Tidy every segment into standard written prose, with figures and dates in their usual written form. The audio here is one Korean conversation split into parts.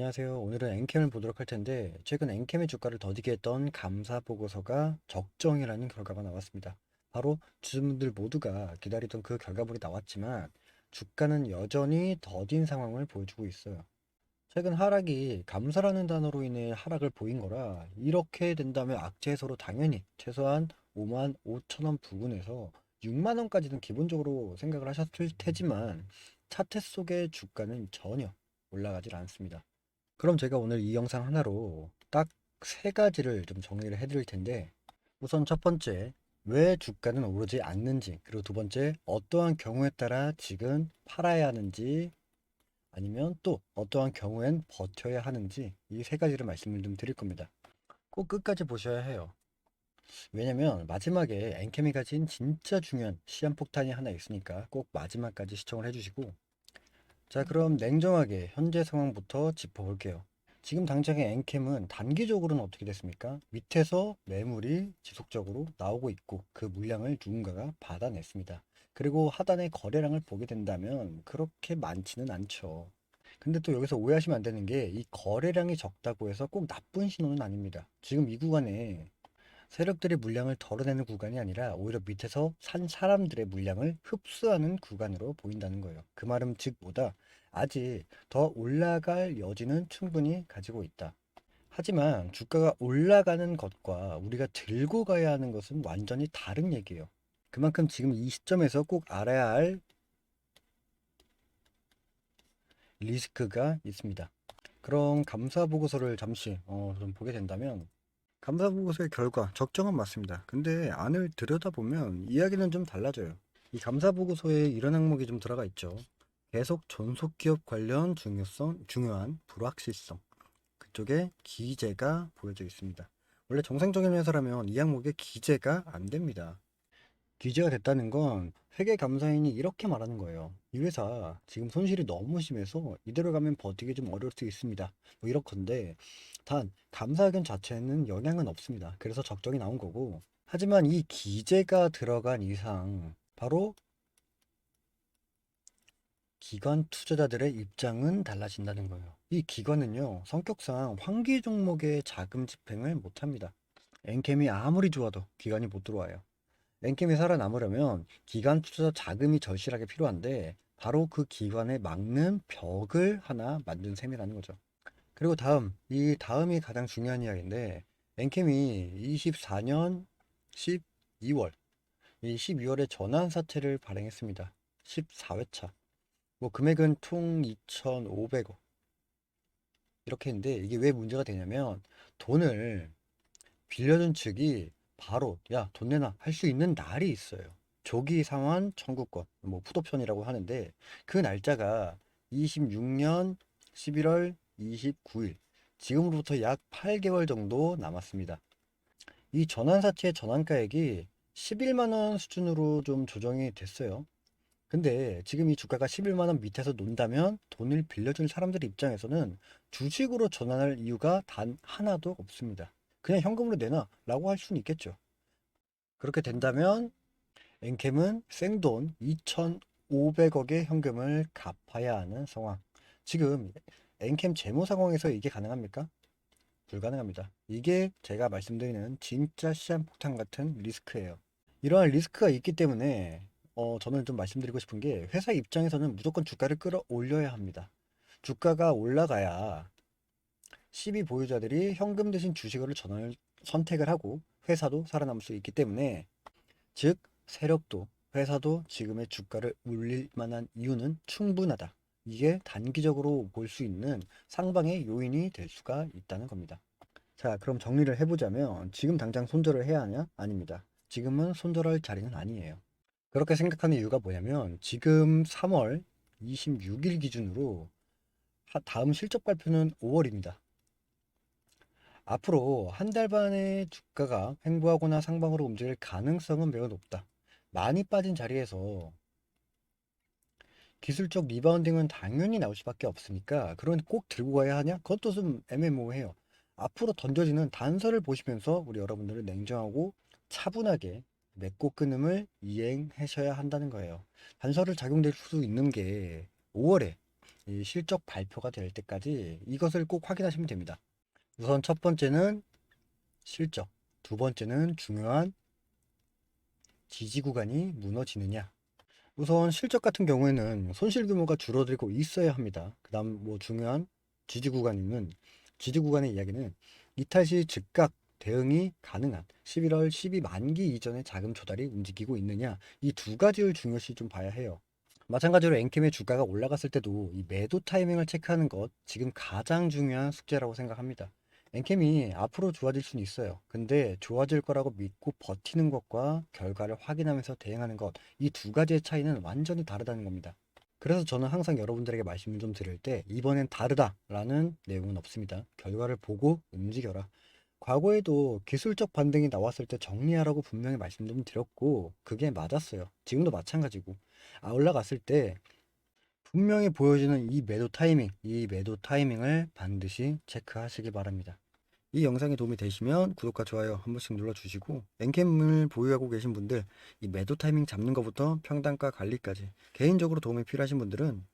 안녕하세요. 오늘은 엔캠을 보도록 할 텐데 최근 엔캠의 주가를 더디게 했던 감사 보고서가 적정이라는 결과가 나왔습니다. 바로 주주분들 모두가 기다리던 그 결과물이 나왔지만 주가는 여전히 더딘 상황을 보여주고 있어요. 최근 하락이 감사라는 단어로 인해 하락을 보인 거라 이렇게 된다면 악재에서로 당연히 최소한 5만 5천 원 부근에서 6만 원까지는 기본적으로 생각을 하셨을 테지만 차트 속의 주가는 전혀 올라가질 않습니다. 그럼 제가 오늘 이 영상 하나로 딱 세 가지를 좀 정리를 해드릴 텐데, 우선 첫 번째, 왜 주가는 오르지 않는지, 그리고 두 번째, 어떠한 경우에 따라 지금 팔아야 하는지, 아니면 또 어떠한 경우엔 버텨야 하는지, 이 세 가지를 말씀을 좀 드릴 겁니다. 꼭 끝까지 보셔야 해요. 왜냐면 마지막에 엔케미 가진 진짜 중요한 시한폭탄이 하나 있으니까 꼭 마지막까지 시청을 해주시고, 자, 그럼 냉정하게 현재 상황부터 짚어볼게요. 지금 당장의 엔캠은 단기적으로는 어떻게 됐습니까? 밑에서 매물이 지속적으로 나오고 있고 그 물량을 누군가가 받아냈습니다. 그리고 하단의 거래량을 보게 된다면 그렇게 많지는 않죠. 근데 또 여기서 오해하시면 안 되는 게 이 거래량이 적다고 해서 꼭 나쁜 신호는 아닙니다. 지금 이 구간에 세력들의 물량을 덜어내는 구간이 아니라 오히려 밑에서 산 사람들의 물량을 흡수하는 구간으로 보인다는 거예요. 그 말은 즉 뭐다? 아직 더 올라갈 여지는 충분히 가지고 있다. 하지만 주가가 올라가는 것과 우리가 들고 가야 하는 것은 완전히 다른 얘기예요. 그만큼 지금 이 시점에서 꼭 알아야 할 리스크가 있습니다. 그럼 감사 보고서를 잠시 좀 보게 된다면 감사보고서의 결과 적정은 맞습니다. 근데 안을 들여다보면 이야기는 좀 달라져요. 이 감사보고서에 이런 항목이 좀 들어가 있죠. 계속 존속기업 관련 중요한 불확실성. 그쪽에 기재가 보여져 있습니다. 원래 정상적인 회사라면 이 항목에 기재가 안 됩니다. 기재가 됐다는 건 회계 감사인이 이렇게 말하는 거예요. 이 회사 지금 손실이 너무 심해서 이대로 가면 버티기 좀 어려울 수 있습니다. 뭐 이렇건데 단 감사 의견 자체는 영향은 없습니다. 그래서 적정이 나온 거고. 하지만 이 기재가 들어간 이상 바로 기관 투자자들의 입장은 달라진다는 거예요. 이 기관은요, 성격상 환기 종목의 자금 집행을 못 합니다. 엔캠이 아무리 좋아도 기관이 못 들어와요. 랭킴이 살아남으려면 기관 투자 자금이 절실하게 필요한데 바로 그 기관에 막는 벽을 하나 만든 셈이라는 거죠. 그리고 이 다음이 가장 중요한 이야기인데 랭캠이 24년 12월, 이 12월에 전환 사채를 발행했습니다. 14회차. 뭐 금액은 총 2,500억. 이렇게 했는데 이게 왜 문제가 되냐면 돈을 빌려준 측이 바로 야, 돈 내놔 할 수 있는 날이 있어요. 조기 상환 청구권, 뭐 풋옵션이라고 하는데 그 날짜가 26년 11월 29일. 지금으로부터 약 8개월 정도 남았습니다. 이 전환사채의 전환가액이 11만 원 수준으로 좀 조정이 됐어요. 근데 지금 이 주가가 11만 원 밑에서 논다면 돈을 빌려준 사람들 입장에서는 주식으로 전환할 이유가 단 하나도 없습니다. 그냥 현금으로 내놔 라고 할 수는 있겠죠. 그렇게 된다면 엔캠은 생돈 2,500억의 현금을 갚아야 하는 상황. 지금 엔캠 재무 상황에서 이게 가능합니까? 불가능합니다. 이게 제가 말씀드리는 진짜 시한폭탄 같은 리스크예요. 이러한 리스크가 있기 때문에 저는 좀 말씀드리고 싶은 게 회사 입장에서는 무조건 주가를 끌어올려야 합니다. 주가가 올라가야 12 보유자들이 현금 대신 주식으로 전환을 선택을 하고 회사도 살아남을 수 있기 때문에 즉 세력도 회사도 지금의 주가를 올릴 만한 이유는 충분하다. 이게 단기적으로 볼 수 있는 상방의 요인이 될 수가 있다는 겁니다. 자, 그럼 정리를 해보자면 지금 당장 손절을 해야 하냐? 아닙니다. 지금은 손절할 자리는 아니에요. 그렇게 생각하는 이유가 뭐냐면 지금 3월 26일 기준으로 다음 실적 발표는 5월입니다. 앞으로 한 달 반의 주가가 횡보하거나 상방으로 움직일 가능성은 매우 높다. 많이 빠진 자리에서 기술적 리바운딩은 당연히 나올 수밖에 없으니까 그런 꼭 들고 가야 하냐? 그것도 좀 애매모호해요. 앞으로 던져지는 단서를 보시면서 우리 여러분들은 냉정하고 차분하게 맺고 끊음을 이행하셔야 한다는 거예요. 단서를 작용될 수 있는 게 5월에 이 실적 발표가 될 때까지 이것을 꼭 확인하시면 됩니다. 우선 첫 번째는 실적, 두 번째는 중요한 지지 구간이 무너지느냐. 우선 실적 같은 경우에는 손실 규모가 줄어들고 있어야 합니다. 그 다음 뭐 중요한 지지 구간의 이야기는 이탈 시 즉각 대응이 가능한 11월 12 만기 이전에 자금 조달이 움직이고 있느냐, 이 두 가지를 중요시 좀 봐야 해요. 마찬가지로 엔캠의 주가가 올라갔을 때도 이 매도 타이밍을 체크하는 것, 지금 가장 중요한 숙제라고 생각합니다. 엔캠이 앞으로 좋아질 수는 있어요. 근데 좋아질 거라고 믿고 버티는 것과 결과를 확인하면서 대응하는 것, 이 두 가지의 차이는 완전히 다르다는 겁니다. 그래서 저는 항상 여러분들에게 말씀을 좀 드릴 때 이번엔 다르다라는 내용은 없습니다. 결과를 보고 움직여라. 과거에도 기술적 반등이 나왔을 때 정리하라고 분명히 말씀 좀 드렸고 그게 맞았어요. 지금도 마찬가지고. 올라갔을 때 분명히 보여지는 이 매도 타이밍을 반드시 체크하시기 바랍니다. 이 영상이 도움이 되시면 구독과 좋아요 한 번씩 눌러주시고, 엔캠을 보유하고 계신 분들 이 매도 타이밍 잡는 것부터 평단가 관리까지 개인적으로 도움이 필요하신 분들은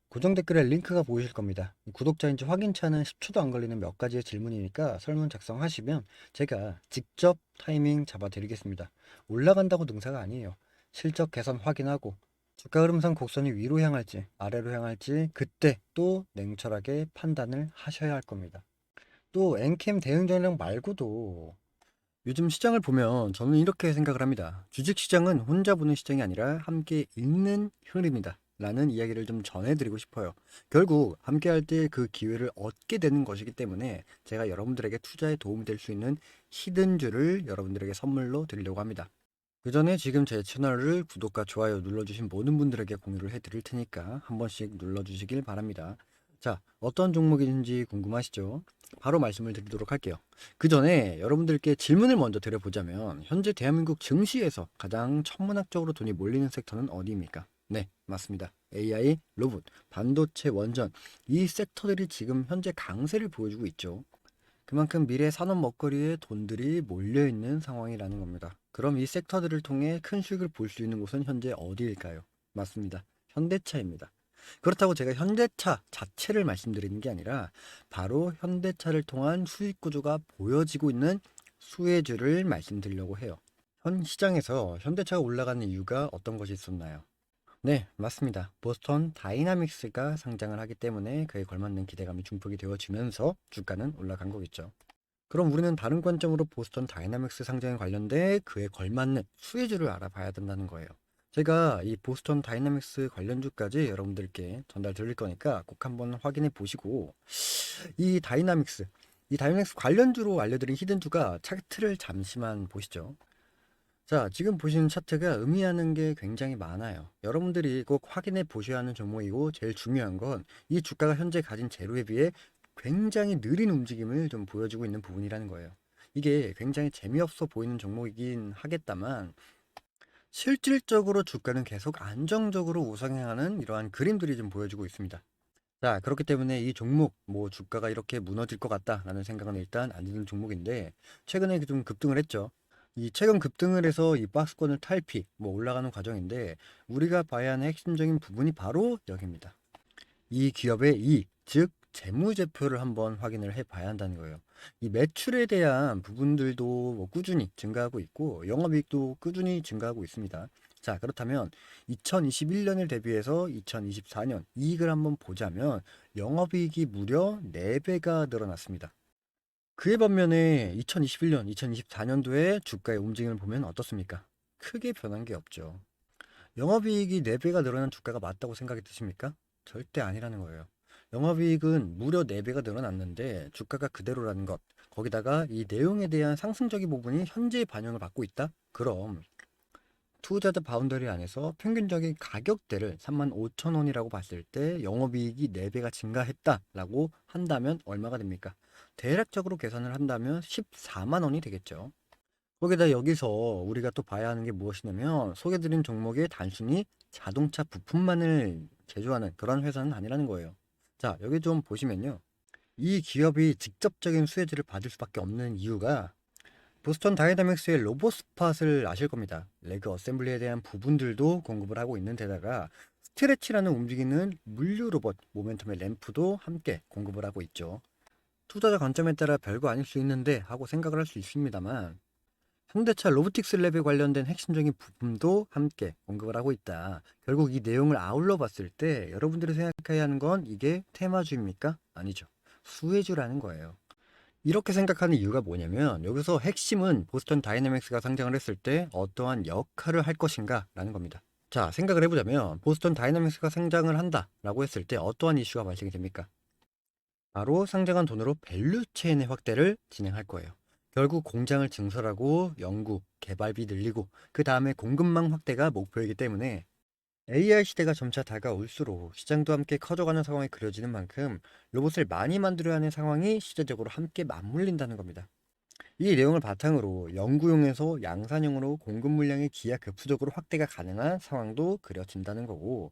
고정 댓글에 링크가 보이실 겁니다. 구독자인지 확인차는 10초도 안 걸리는 몇 가지의 질문이니까 설문 작성하시면 제가 직접 타이밍 잡아 드리겠습니다. 올라간다고 능사가 아니에요. 실적 개선 확인하고 주가 흐름상 곡선이 위로 향할지 아래로 향할지 그때 또 냉철하게 판단을 하셔야 할 겁니다. 또 엔캠 대응 전략 말고도 요즘 시장을 보면 저는 이렇게 생각을 합니다. 주식시장은 혼자 보는 시장이 아니라 함께 읽는 흐름이다 라는 이야기를 좀 전해드리고 싶어요. 결국 함께 할 때 그 기회를 얻게 되는 것이기 때문에 제가 여러분들에게 투자에 도움이 될 수 있는 히든줄을 여러분들에게 선물로 드리려고 합니다. 그 전에 지금 제 채널을 구독과 좋아요 눌러주신 모든 분들에게 공유를 해드릴 테니까 한 번씩 눌러주시길 바랍니다. 자, 어떤 종목인지 궁금하시죠? 바로 말씀을 드리도록 할게요. 그 전에 여러분들께 질문을 먼저 드려보자면 현재 대한민국 증시에서 가장 천문학적으로 돈이 몰리는 섹터는 어디입니까? 네, 맞습니다. AI, 로봇, 반도체, 원전, 이 섹터들이 지금 현재 강세를 보여주고 있죠. 그만큼 미래 산업 먹거리에 돈들이 몰려있는 상황이라는 겁니다. 그럼 이 섹터들을 통해 큰 수익을 볼 수 있는 곳은 현재 어디일까요? 맞습니다. 현대차입니다. 그렇다고 제가 현대차 자체를 말씀드리는 게 아니라 바로 현대차를 통한 수익 구조가 보여지고 있는 수혜주를 말씀드리려고 해요. 현 시장에서 현대차가 올라가는 이유가 어떤 것이 있었나요? 네, 맞습니다. 보스턴 다이나믹스가 상장을 하기 때문에 그에 걸맞는 기대감이 중폭이 되어지면서 주가는 올라간 거겠죠. 그럼 우리는 다른 관점으로 보스턴 다이나믹스 상장에 관련돼 그에 걸맞는 수혜주를 알아봐야 된다는 거예요. 제가 이 보스턴 다이나믹스 관련주까지 여러분들께 전달 드릴 거니까 꼭 한번 확인해 보시고, 이 다이나믹스 관련주로 알려드린 히든주가 차트를 잠시만 보시죠. 자, 지금 보시는 차트가 의미하는 게 굉장히 많아요. 여러분들이 꼭 확인해 보셔야 하는 종목이고 제일 중요한 건 이 주가가 현재 가진 재료에 비해 굉장히 느린 움직임을 좀 보여주고 있는 부분이라는 거예요. 이게 굉장히 재미없어 보이는 종목이긴 하겠다만 실질적으로 주가는 계속 안정적으로 우상향하는 이러한 그림들이 좀 보여주고 있습니다. 자, 그렇기 때문에 이 종목 뭐 주가가 이렇게 무너질 것 같다라는 생각은 일단 안 드는 종목인데 최근에 좀 급등을 했죠. 이 최근 급등을 해서 이 박스권을 탈피 뭐 올라가는 과정인데 우리가 봐야 하는 핵심적인 부분이 바로 여기입니다. 이 기업의 이익, 즉 재무제표를 한번 확인을 해 봐야 한다는 거예요. 이 매출에 대한 부분들도 뭐 꾸준히 증가하고 있고 영업이익도 꾸준히 증가하고 있습니다. 자, 그렇다면 2021년을 대비해서 2024년 이익을 한번 보자면 영업이익이 무려 4배가 늘어났습니다. 그에 반면에 2021년, 2024년도에 주가의 움직임을 보면 어떻습니까? 크게 변한 게 없죠. 영업이익이 4배가 늘어난 주가가 맞다고 생각이 드십니까? 절대 아니라는 거예요. 영업이익은 무려 4배가 늘어났는데 주가가 그대로라는 것, 거기다가 이 내용에 대한 상승적인 부분이 현재 반영을 받고 있다? 그럼 투자자 바운더리 안에서 평균적인 가격대를 35,000원이라고 봤을 때 영업이익이 4배가 증가했다라고 한다면 얼마가 됩니까? 대략적으로 계산을 한다면 14만 원이 되겠죠. 거기다 여기서 우리가 또 봐야 하는 게 무엇이냐면 소개드린 종목이 단순히 자동차 부품만을 제조하는 그런 회사는 아니라는 거예요. 자, 여기 좀 보시면요. 이 기업이 직접적인 수혜주를 받을 수밖에 없는 이유가 보스턴 다이나믹스의 로봇 스팟을 아실 겁니다. 레그 어셈블리에 대한 부분들도 공급을 하고 있는 데다가 스트레치라는 움직이는 물류 로봇 모멘텀의 램프도 함께 공급을 하고 있죠. 투자자 관점에 따라 별거 아닐 수 있는데 하고 생각을 할 수 있습니다만, 현대차 로보틱스 랩에 관련된 핵심적인 부품도 함께 공급을 하고 있다. 결국 이 내용을 아울러 봤을 때 여러분들이 생각해야 하는 건 이게 테마주입니까? 아니죠. 수혜주라는 거예요. 이렇게 생각하는 이유가 뭐냐면 여기서 핵심은 보스턴 다이내믹스가 상장을 했을 때 어떠한 역할을 할 것인가 라는 겁니다. 자, 생각을 해보자면 보스턴 다이내믹스가 상장을 한다 라고 했을 때 어떠한 이슈가 발생이 됩니까? 바로 상장한 돈으로 밸류체인의 확대를 진행할 거예요. 결국 공장을 증설하고 연구, 개발비 늘리고 그 다음에 공급망 확대가 목표이기 때문에 AI 시대가 점차 다가올수록 시장도 함께 커져가는 상황이 그려지는 만큼 로봇을 많이 만들어야 하는 상황이 시대적으로 함께 맞물린다는 겁니다. 이 내용을 바탕으로 연구용에서 양산형으로 공급 물량이 기하급수적으로 확대가 가능한 상황도 그려진다는 거고,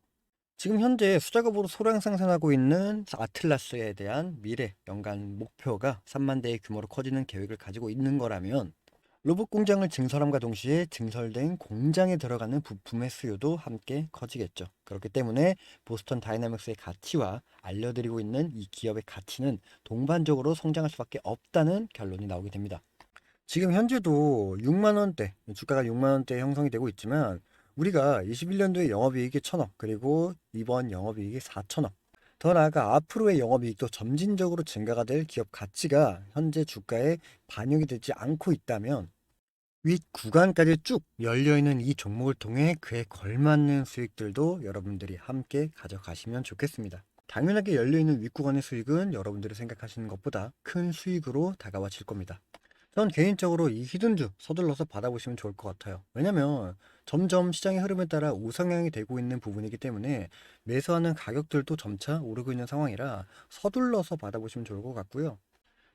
지금 현재 수작업으로 소량 생산하고 있는 아틀라스에 대한 미래 연간 목표가 3만 대의 규모로 커지는 계획을 가지고 있는 거라면 로봇 공장을 증설함과 동시에 증설된 공장에 들어가는 부품의 수요도 함께 커지겠죠. 그렇기 때문에 보스턴 다이나믹스의 가치와 알려드리고 있는 이 기업의 가치는 동반적으로 성장할 수밖에 없다는 결론이 나오게 됩니다. 지금 현재도 6만 원대, 주가가 6만 원대에 형성이 되고 있지만 우리가 21년도에 영업이익이 1,000억, 그리고 이번 영업이익이 4,000억. 더 나아가 앞으로의 영업이익도 점진적으로 증가가 될 기업 가치가 현재 주가에 반영이 되지 않고 있다면 윗 구간까지 쭉 열려있는 이 종목을 통해 그에 걸맞는 수익들도 여러분들이 함께 가져가시면 좋겠습니다. 당연하게 열려있는 윗구간의 수익은 여러분들이 생각하시는 것보다 큰 수익으로 다가와질 겁니다. 전 개인적으로 이 히든주 서둘러서 받아보시면 좋을 것 같아요. 왜냐면 점점 시장의 흐름에 따라 우상향이 되고 있는 부분이기 때문에 매수하는 가격들도 점차 오르고 있는 상황이라 서둘러서 받아보시면 좋을 것 같고요.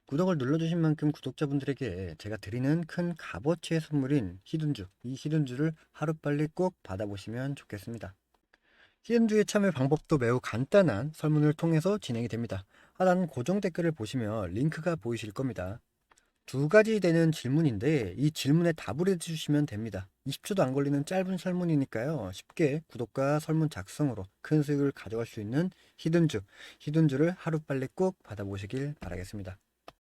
구독을 눌러주신 만큼 구독자분들에게 제가 드리는 큰 값어치의 선물인 히든주, 이 히든주를 하루빨리 꼭 받아보시면 좋겠습니다. 히든주의 참여 방법도 매우 간단한 설문을 통해서 진행이 됩니다. 하단 고정 댓글을 보시면 링크가 보이실 겁니다. 두 가지 되는 질문인데 이 질문에 답을 해주시면 됩니다. 20초도 안 걸리는 짧은 설문이니까요. 쉽게 구독과 설문 작성으로 큰 수익을 가져갈 수 있는 히든주를 하루빨리 꼭 받아보시길 바라겠습니다.